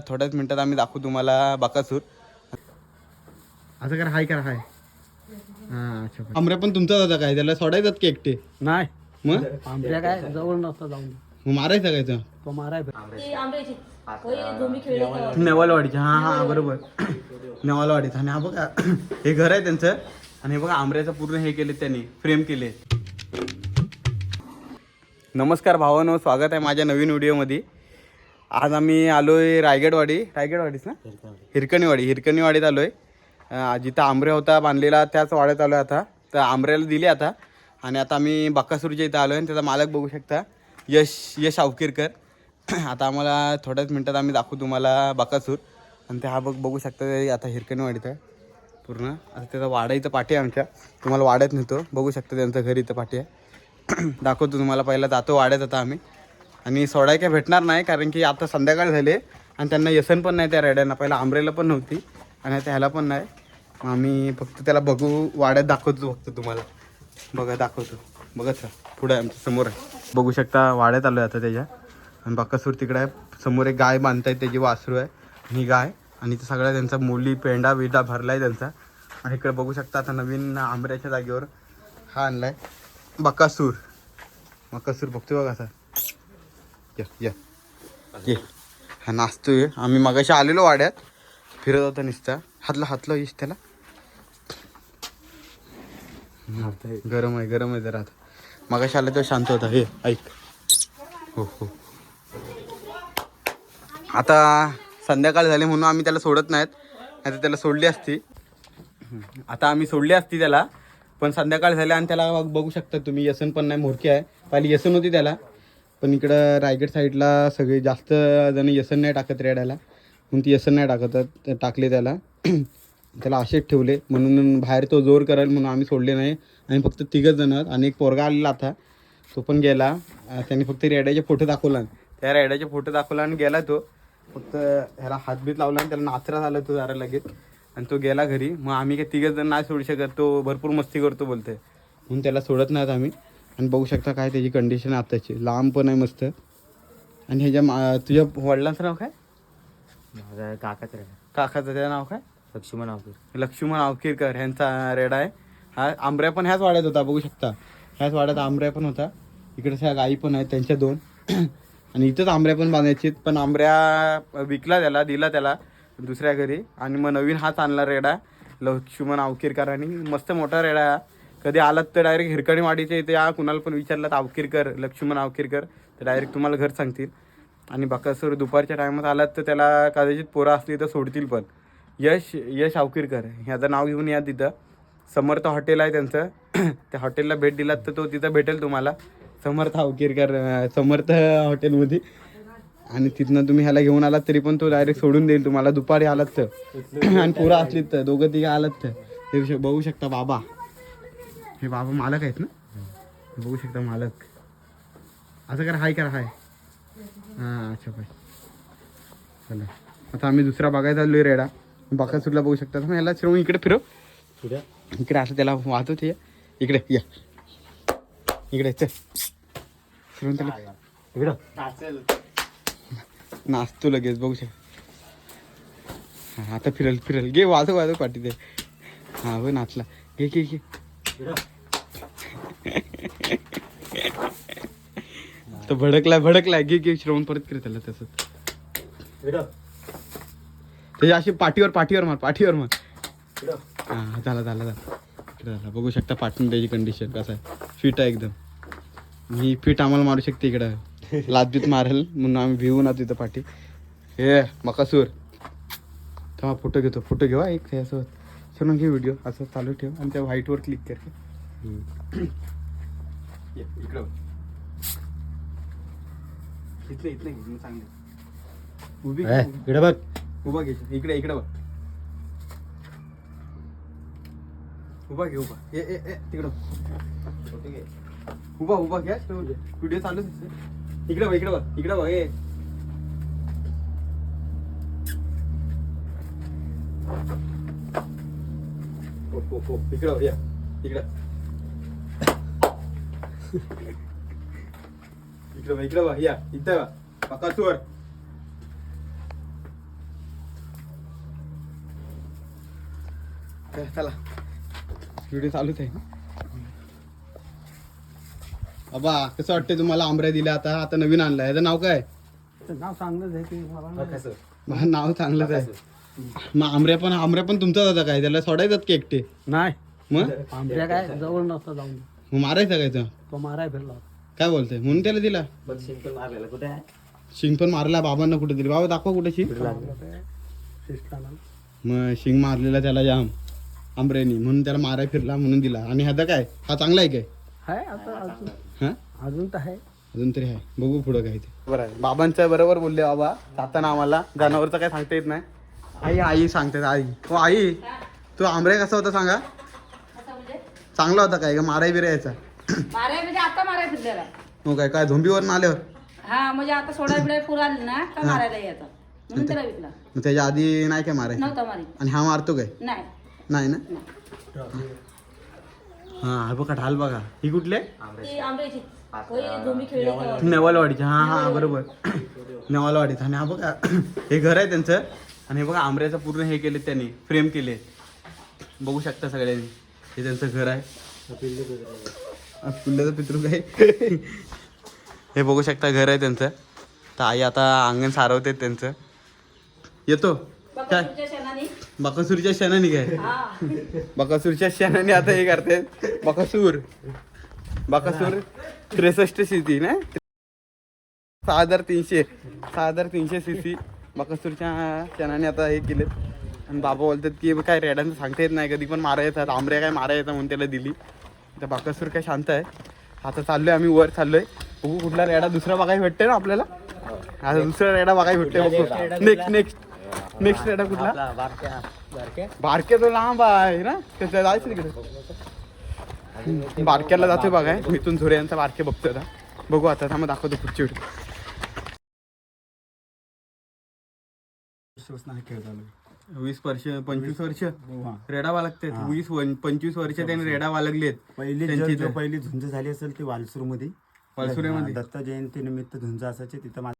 थोड्याच मिनिटात आम्ही दाखवू तुम्हाला बकासूर. असं करा, हाय करा, हाय. हा अच्छा. आमरे पण तुमचाच होता काय? त्याला सोडायचात की एकटे? नाही मग आमच्या काय जवळ नसतं जाऊन मग मारायचा काय तो? तो मारायचा. नेवालवाडीचा. हा हा बरोबर. नेवालवाडीचा. आणि हा बघा हे घर आहे त्यांचं. आणि हे बघा आंब्याचं पूर्ण हे केले त्यांनी, फ्रेम केले. नमस्कार भावांनो, स्वागत आहे माझ्या नवीन व्हिडिओमध्ये. आज आम्ही आलोय रायगडवाडीच ना, हिरकणीवाडीत आलोय. जिथं आंब्रे होता बांधलेला त्याच वाड्यात आलोय आता. तर आंब्रेला दिले आता. आणि आता आम्ही बकासूरच्या इथं आलोय आणि त्याचा मालक बघू शकता, यश अवकिरकर. आता आम्हाला थोड्याच मिनिटात आम्ही दाखवू तुम्हाला बकासूर. आणि ते हा बघू शकता आता हिरकणीवाडीत आहे पूर्ण. आता त्याचा वाडा इथं पाठी आहे आमच्या. तुम्हाला वाड्यात नेतो, बघू शकता त्यांचं घर इथं पाठी आहे. दाखवतो तुम्हाला. पहिला जातो वाड्यात आता आम्ही. आणि सोडाय काय भेटणार नाही, कारण की आता संध्याकाळ झाले आणि त्यांना व्यसन पण नाही त्या रेड्यांना. पहिला आंब्रेला पण नव्हती आणि आता ह्याला पण नाही. मग आम्ही फक्त त्याला बघू, वाड्यात दाखवतो फक्त तुम्हाला. बघा दाखवतो, बघा सर पुढे आमच्या समोर आहे, बघू शकता. वाड्यात आलो आहे आता त्याच्या. आणि बकासूर तिकडे आहे. समोर एक गाय बांधतायत, त्याची वासरू आहे आणि गाय. आणि ते सगळ्या त्यांचा मुली पेंडा बिंडा भरला आहे त्यांचा. आणि इकडे बघू शकता आता नवीन आंब्याच्या जागेवर हा आणला आहे बकासूर बघतोय बघा सर. ये हा नाचतोय. आम्ही मगाशी आलेलो वाड्यात, फिरत होता नुसता. हातला इश त्याला. गरम आहे जरा. आता मगाशी आला तर शांत होता. हे ऐक. हो आता संध्याकाळ झाली म्हणून आम्ही त्याला सोडत नाहीत, नाही तर त्याला सोडली असती. आता आम्ही सोडली असती त्याला, पण संध्याकाळ झाली आणि त्याला बघू शकता तुम्ही व्यसन पण नाही. मोरकी आहे. पहिली व्यसन होती त्याला, पण इकडं रायगड साईडला सगळे जास्त जण व्यसन नाही टाकत रेड्याला, म्हणून ती व्यसन नाही टाकले त्याला. त्याला असेच ठेवले, म्हणून बाहेर तो जोर करेल म्हणून आम्ही सोडले नाही. आणि फक्त 3 जण आणि एक पोरगा आलेला आता, तो पण गेला. त्यांनी फक्त रेड्याचे फोटो दाखवला, त्या रेड्याचे फोटो दाखवला आणि गेला तो. फक्त ह्याला हातबीत लावला आणि त्याला नाचरा झाला तो जरा लगेच, आणि तो गेला घरी. मग आम्ही काही 3 जण नाही सोडू शकत, तो भरपूर मस्ती करतो बोलते, म्हणून त्याला सोडत नाहीत आम्ही. आणि बघू शकता काय त्याची कंडिशन आताची. लांब पण आहे मस्त. आणि ह्याच्या तुझ्या वडिलांचं नाव काय? माझा काकाचं त्याचं नाव काय? लक्ष्मण अवकिरकर. ह्यांचा रेडा आहे हा. आंब्र्या पण ह्याच वाड्यात होता, बघू शकता. ह्याच वाड्यात आंब्र्या पण होता. इकडच्या गाई पण आहेत त्यांच्या 2. आणि इथंच आंब्र्या पण बांधायची, पण आंब्र्या विकला दिला त्याला दुसऱ्या घरी. आणि मग नवीन हाच आणला रेडा लक्ष्मण अवकिरकरांनी. मस्त मोठा रेडा आहे. कधी आलात तर डायरेक्ट हिरकणीवाडीच्या इथे या. कुणाला पण विचारलं तर लक्ष्मण अवकिरकर, तर डायरेक्ट तुम्हाला घर सांगतील. आणि बकासूर दुपारच्या टायमात आलात तर त्याला कदाचित पोरं असली तर सोडतील पण. यश अवकिरकर ह्याचं नाव घेऊन या. तिथं समर्थ हॉटेल आहे त्यांचं. त्या हॉटेलला भेट दिलात तर तो तिथं भेटेल तुम्हाला, समर्थ हॉटेलमध्ये. आणि तिथनं तुम्ही ह्याला घेऊन आलात तरी पण तो डायरेक्ट सोडून देईल तुम्हाला, दुपारी आलात तर. आणि पोरं असलीत तर 2-3 आलात तर. हे बघू शकता बाबा, हे बाबा मालक आहेत ना, बघू शकता मालक. असं करा, हाय करा, हाय. हां अच्छा बाय. चला आता आम्ही दुसरा बघायला चाललोय रेडा बकासूरला. बघू शकता मग ह्याला श्रवण इकडे फिरव, इकडे असं त्याला वाहतो ते. इकडे या, इकडे चल फिरून त्याला इकडं नाचतो लगेच, बघू शकता. हां आता फिरल घे, वाजव पाठी ते. हां हो नाचला. घे तो भडकलाय. घे श्रवण परत कर त्याला तसं. त्याच्या अशी पाठीवर मार. हां झाला. बघू शकता पाठून त्याची कंडिशन कसं आहे. फिट आहे एकदम. ही फिट आम्हाला मारू शकते इकडं, लादबीत मारेल म्हणून आम्ही भिवू ना तिथं पाठी. हे बकासूर तेव्हा फोटो घेऊ एक त्याच्यासोबत. चलून घे व्हिडिओ असं चालू ठेव आणि त्या व्हाईटवर क्लिक कर. इकडं इथलं चांगलं उभी इकडे बघ. उभा घे इकडे बघ. उभा घे तिकडं उभा घ्या. व्हिडिओ चालू दिसते. इकडे बघ हे. इकडं या, इकडं बघ या. इथं बकासूर चला व्हिडिओ चालूच आहे. बाबा कसं वाटतंय तुम्हाला आंब्या दिल्या आता नवीन आणलाय, याचं नाव काय? तर नाव चांगलंच आहे की मला नाही. माझं नाव चांगलंच आहे. मग आंब्या पण तुमचाच होता काय? त्याला सोडायचात की एकटे? नाही मग आमच्या काय जवळ नसतं जाऊन मग मारायचा काय तो? तो माराय फिरला काय बोलतोय म्हणून त्याला दिला? शिंग पण मारला बाबांना कुठे दिली? बाबा दाखवा कुठे शिंग. शिस्ताला मग शिंग मारलेला त्याला जाम आंब्यानी, म्हणून त्याला माराय फिरला म्हणून दिला. आणि ह्याचा काय? हा चांगला आहे काय? आहे आता अजून हा अजून तर आहे. अजून तरी आहे, बघू पुढं काय ते. बरं आहे, बाबांचं बरोबर बोलले बाबा. जाताना आम्हाला जनावरचं काय सांगता येत नाही. आई सांगते आई. हो आई, तो आंब्या कसा होता सांगा? चांगला होता काय का? माराय बिरायचा? माराय म्हणजे आता माराय फिरलेला. हो काय धोंबीवर आल्यावर? हा म्हणजे आता सोडा बिडाय पूर आली ना का मारायला यायचा म्हणून त्याला विकला. मग त्याच्या आधी नाही काय मारायचं? नव्हता मारी. आणि हा मारतो काय? नाही नाही ना. हा बघा ढाल बघा. ही कुठले? ती आंब्याची होय, धोंबी खेळली तेव्हा. नेवालवाडीची. हा बरोबर नेवालवाडीचं. आणि हा बघा हे घर आहे त्यांचं. आणि हे बघा आंब्याचं पूर्ण हे केले त्यांनी, फ्रेम केले. बघू शकता सगळ्यांनी, हे त्यांचं घर आहे. पिल्ल्याचं पितृ काय हे बघू शकता, घर आहे त्यांचं. तर आई आता अंगण सारवते त्यांचं. येतो काय? बकासूरच्या शेणाने. बकासूरच्या शेणाने काय? हा बकासूरच्या शेणाने आता हे करते. बकासूर 63 सीसी ना, 6300 सीसी बकासूरच्या शेणाने आता हे केलेत. आणि बाबा बोलतात की काय रेड्यांचं सांगता येत नाही, कधी पण मारायचं. आंब्या काय मारायचं म्हणून त्याला दिली. तर बकासूर काय शांत आहे. आता चाललोय आम्ही वर चाललोय. बघू कुठला रेडा दुसरा बघायला भेटते ना आपल्याला. आता दुसरा रेडा बघायला भेटते. बघू नेक्स्ट रेडा कुठला? बारक्या तो लांब आहे ना, त्याच्या जायचं तिकडे. बारक्याला जातोय बघाय. मिथून झोरे यांचा बारके बघतोय आता. बघू आता थांबा, दाखवतो पुढची व्हिडिओ. 20 वर्ष 25 वर्ष रेडा वालगते. 20-25 वर्ष त्यांनी रेडा वालगलेत. पहिली झुंज झाली असेल ती वालसूरमध्ये. वालसुरेमध्ये दत्त जयंती निमित्त झुंज असायची तिथं.